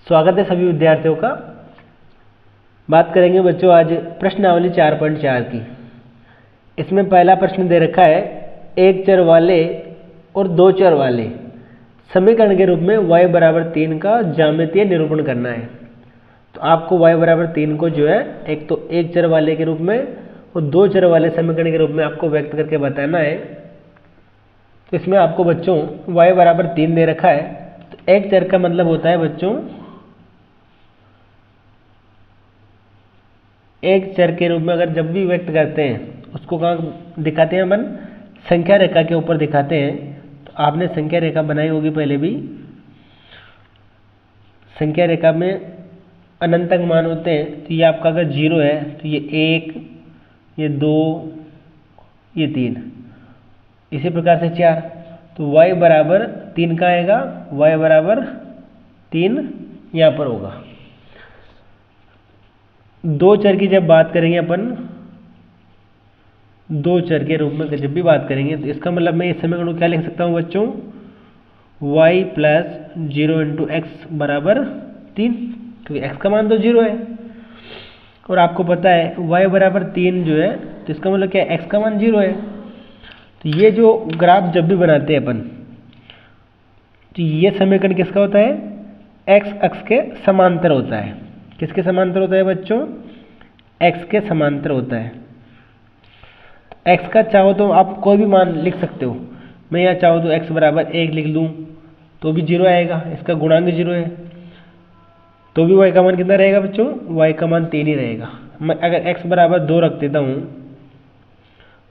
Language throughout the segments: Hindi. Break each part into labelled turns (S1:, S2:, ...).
S1: स्वागत है सभी विद्यार्थियों का। बात करेंगे बच्चों आज प्रश्नावली 4.4 की। इसमें पहला प्रश्न दे रखा है, एक चर वाले और दो चर वाले समीकरण के रूप में y बराबर 3 का ज्यामितीय निरूपण करना है। तो आपको y बराबर 3 को जो है एक तो एक चर वाले के रूप में और दो चर वाले समीकरण के रूप में आपको व्यक्त करके बताना है। तो इसमें आपको बच्चों y बराबर 3 दे रखा है। तो एक चर का मतलब होता है बच्चों, एक चर के रूप में अगर जब भी व्यक्त करते हैं उसको कहाँ दिखाते हैं अपन, संख्या रेखा के ऊपर दिखाते हैं। तो आपने संख्या रेखा बनाई होगी पहले भी। संख्या रेखा में अनंत तक मान होते हैं। तो ये आपका अगर 0 है तो ये 1, ये 2, ये 3, इसी प्रकार से 4। तो y बराबर 3 का आएगा, y बराबर 3 यहाँ पर होगा। दो चर की जब बात करेंगे अपन, दो चर के रूप में जब भी बात करेंगे तो इसका मतलब मैं इस समीकरण को क्या लिख सकता हूँ बच्चों, y प्लस 0 इंटू एक्स बराबर 3, क्योंकि x का मान तो 0 है और आपको पता है y बराबर 3 जो है, तो इसका मतलब क्या है, x का मान 0 है। तो ये जो ग्राफ जब भी बनाते हैं अपन, तो ये समीकरण किसका होता है, x अक्ष के समांतर होता है। किसके समांतर होता है बच्चों, x के समांतर होता है। x का चाहो तो आप कोई भी मान लिख सकते हो। मैं यहाँ चाहूँ तो x बराबर 1 लिख लूँ तो भी 0 आएगा, इसका गुणांक 0 है। तो भी y का मान कितना रहेगा बच्चों, y का मान 3 ही रहेगा। मैं अगर x बराबर 2 रख देता हूँ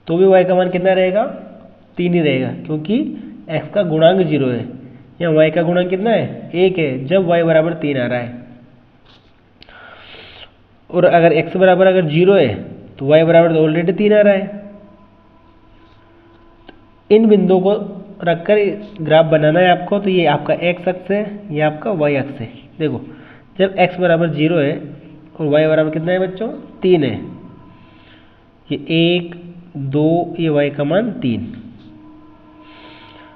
S1: तो भी y का मान कितना रहेगा, 3 ही रहेगा, क्योंकि x का गुणांक 0 है। यहाँ y का गुणांक कितना है, 1 है, जब y बराबर 3 आ रहा है। और अगर x बराबर अगर 0 है तो y बराबर तो ऑलरेडी 3 आ रहा है। इन बिंदुओं को रखकर ग्राफ बनाना है आपको। तो ये आपका x अक्ष है, ये आपका y अक्ष है। देखो जब x बराबर 0 है और y बराबर कितना है बच्चों, 3 है, ये 1, 2, ये y का मान 3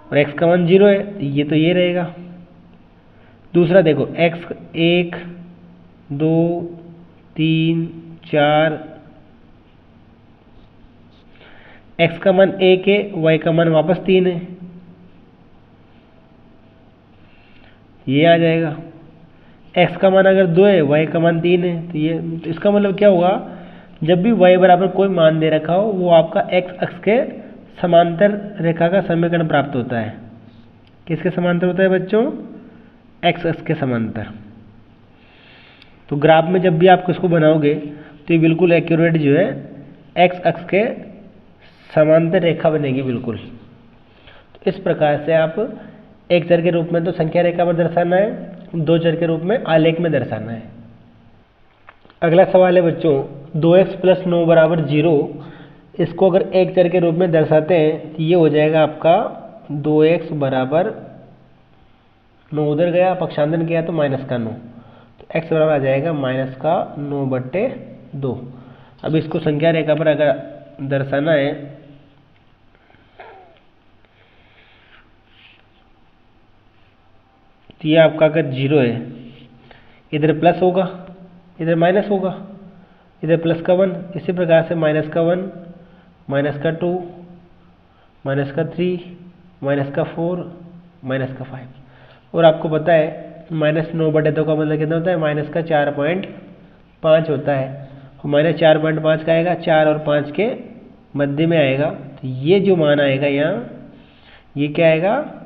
S1: और x का मान 0 है, तो ये रहेगा। दूसरा देखो x 1, 2, 3, 4, x का मान 1 है, y का मान वापस 3 है, ये आ जाएगा। x का मान अगर 2 है, y का मान 3 है, तो ये, तो इसका मतलब क्या होगा, जब भी y बराबर कोई मान दे रखा हो वो आपका x अक्ष के समांतर रेखा का समीकरण प्राप्त होता है। किसके समांतर होता है बच्चों, x अक्ष के समांतर। तो ग्राफ में जब भी आप इसको बनाओगे तो ये बिल्कुल एक्यूरेट जो है x अक्ष के समांतर रेखा बनेगी बिल्कुल। तो इस प्रकार से आप एक चर के रूप में तो संख्या रेखा पर दर्शाना है, दो चर के रूप में आलेख में दर्शाना है। अगला सवाल है बच्चों, 2x प्लस 9 बराबर 0, इसको अगर एक चर के रूप में दर्शाते हैं तो ये हो जाएगा आपका 2x बराबर 9, उधर गया पक्षांतरण किया तो माइनस का 9, तो x बराबर आ जाएगा माइनस का 9/2। अब इसको संख्या रेखा पर अगर दर्शाना है तो ये आपका अगर 0 है, इधर प्लस होगा, इधर माइनस होगा, इधर प्लस का 1, इसी प्रकार से माइनस का 1, माइनस का 2, माइनस का 3, माइनस का 4, माइनस का 5। और आपको पता है माइनस 9/2 का मतलब कितना होता है, माइनस का 4.5 होता है। और माइनस 4.5 का आएगा, 4 और 5 के मध्य में आएगा। तो ये जो मान आएगा यहाँ, ये क्या आएगा,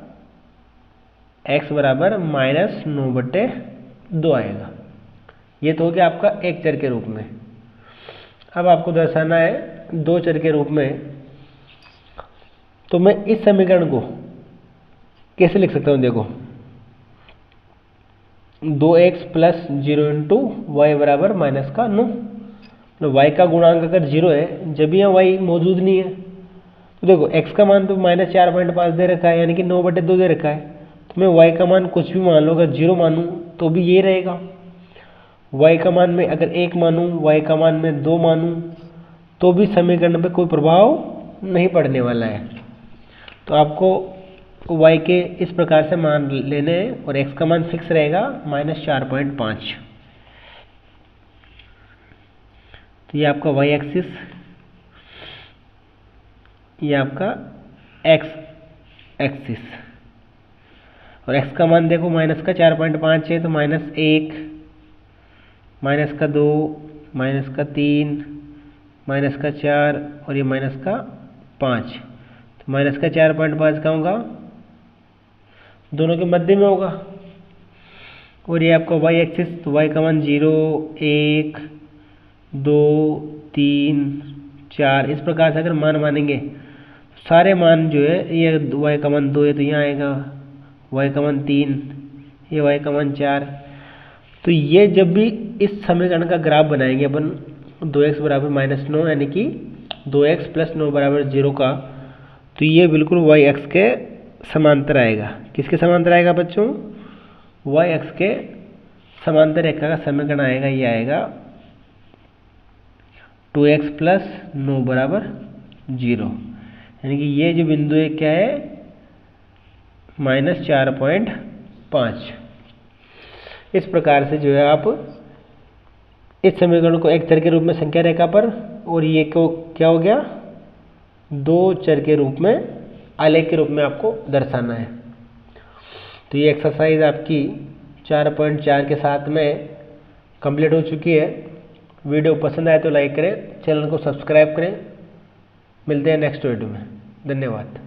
S1: x बराबर माइनस 9/2 आएगा। ये तो हो गया आपका एक चर के रूप में। अब आपको दर्शाना है दो चर के रूप में। तो मैं इस समीकरण को कैसे लिख सकता हूँ, देखो 2x प्लस 0 इंटू वाई बराबर माइनस का 9। तो y का गुणांक अगर 0 है, जब यहाँ y मौजूद नहीं है, तो देखो x का मान तो माइनस 4.5 दे रखा है, यानी कि 9/2 दे रखा है। तो मैं y का मान कुछ भी मान लो, अगर 0 मानूँ तो भी ये रहेगा। y का मान में अगर 1 मानूँ, y का मान में 2 मानूँ, तो भी समीकरण पे कोई प्रभाव नहीं पड़ने वाला है। तो आपको y के इस प्रकार से मान लेने हैं और x का मान फिक्स रहेगा -4.5। तो ये आपका y एक्सिस, ये आपका x एक्सिस, और x का मान देखो माइनस का 4.5 है तो -1, -2, -3, -4 और ये -5। तो -4.5 कहाँ होगा? दोनों के मध्य में होगा। और ये आपका y एक्सिस, तो y का मान 0, 1, 2, 3, 4 इस प्रकार से अगर मान मानेंगे सारे मान जो है, ये y का मान 2 है तो यहाँ आएगा, y का मान 3, ये y का मान 4। तो ये जब भी इस समीकरण का ग्राफ बनाएंगे अपन 2x बराबर -9 यानी कि 2x + 9 बराबर 0 का, तो ये बिल्कुल y अक्ष के समांतर आएगा। किसके समांतर आएगा बच्चों? y अक्ष के समांतर रेखा का समीकरण आएगा, ये आएगा 2x + 9 बराबर 0, यानी कि ये जो बिंदु है क्या है? -4.5। इस प्रकार से जो है आप इस समीकरण को एक चर के रूप में संख्या रेखा पर, और ये को क्या हो गया? 2 चर के रूप में, आलेख के रूप में आपको दर्शाना है। तो ये एक्सरसाइज आपकी 4.4 के साथ में कंप्लीट हो चुकी है। वीडियो पसंद आए तो लाइक करें, चैनल को सब्सक्राइब करें। मिलते हैं नेक्स्ट वीडियो में। धन्यवाद।